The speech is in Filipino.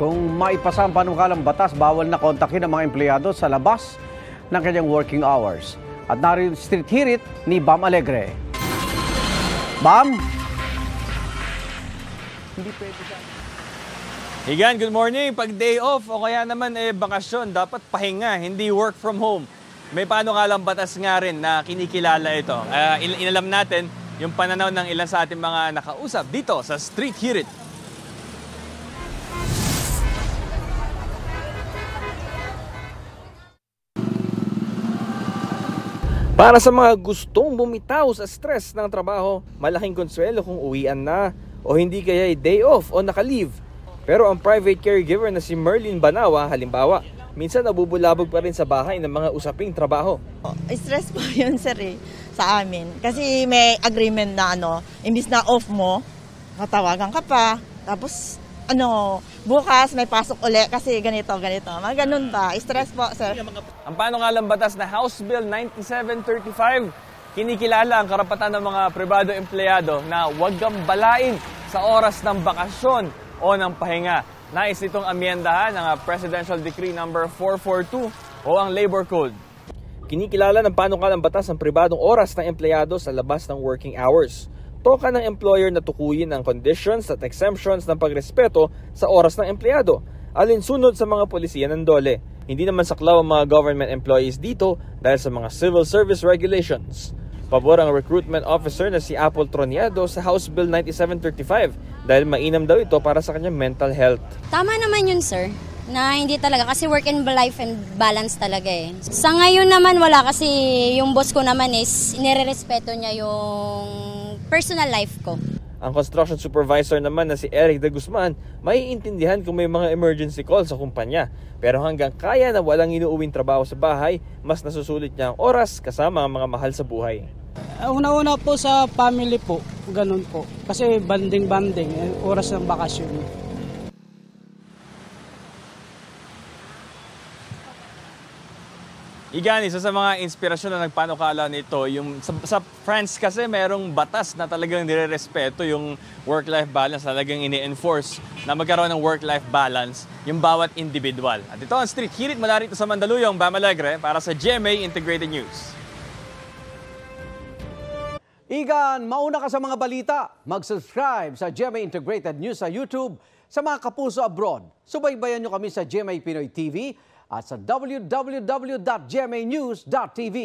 Kung maipasa ang panukalang batas, bawal na kontakin ang mga empleyado sa labas ng kanyang working hours. At narito street hirit ni Bam Alegre. Bam? Hindi pwede siya. Higan, good morning. Pag day off o kaya naman bakasyon, dapat pahinga, hindi work from home. May panukalang batas nga rin na kinikilala ito. Inalam natin yung pananaw ng ilan sa ating mga nakausap dito sa Street Hirit. Para sa mga gustong bumitaw sa stress ng trabaho, malaking konsuelo kung uwian na o hindi kaya day off o naka-leave. Pero ang private caregiver na si Merlin Banawa, halimbawa, minsan nabubulabog pa rin sa bahay ng mga usaping trabaho. Stress po yun, sir, sa amin. Kasi may agreement na imbis na off mo, matawagan ka pa. Tapos, bukas may pasok uli kasi ganito. Mga ganun ba? Stress po, sir. Ang panukalang batas na House Bill 9735, kinikilala ang karapatan ng mga pribado empleyado na huwag gambalain sa oras ng bakasyon o ng pahinga. Nais itong amyendahan ng Presidential Decree No. 442 o ang Labor Code. Kinikilala ng panukalang batas ang pribadong oras ng empleyado sa labas ng working hours. Toka ng employer na tukuyin ang conditions at exemptions ng pagrespeto sa oras ng empleyado, alinsunod sa mga polisiya ng DOLE. Hindi naman saklaw ang mga government employees dito dahil sa mga civil service regulations. Pabor ang recruitment officer na si Apple Troniado sa House Bill 9735 dahil mainam daw ito para sa kanyang mental health. Tama naman yun, sir, na hindi talaga kasi work and life and balance talaga eh. Sa ngayon naman wala kasi yung boss ko naman is inirerespeto niya yung personal life ko. Ang construction supervisor naman na si Eric de Guzman, maiintindihan kung may mga emergency call sa kumpanya. Pero hanggang kaya na walang inuuwing trabaho sa bahay, mas nasusulit niya ang oras kasama ang mga mahal sa buhay. Una-una po sa family po, ganun po. Kasi banding-banding, oras ng bakasyon. Igan, isa sa mga inspirasyon na nagpanukala nito, yung sa France kasi merong batas na talagang nirerespeto yung work-life balance, talagang ini-enforce na magkaroon ng work-life balance yung bawat individual. At ito ang Street Hirit mula rito sa Mandaluyong, Bam Alegre, para sa GMA Integrated News. Igan, mauna ka sa mga balita. Mag-subscribe sa GMA Integrated News sa YouTube. Sa mga kapuso abroad, subaybayan nyo kami sa GMA Pinoy TV at sa www.gmanews.tv.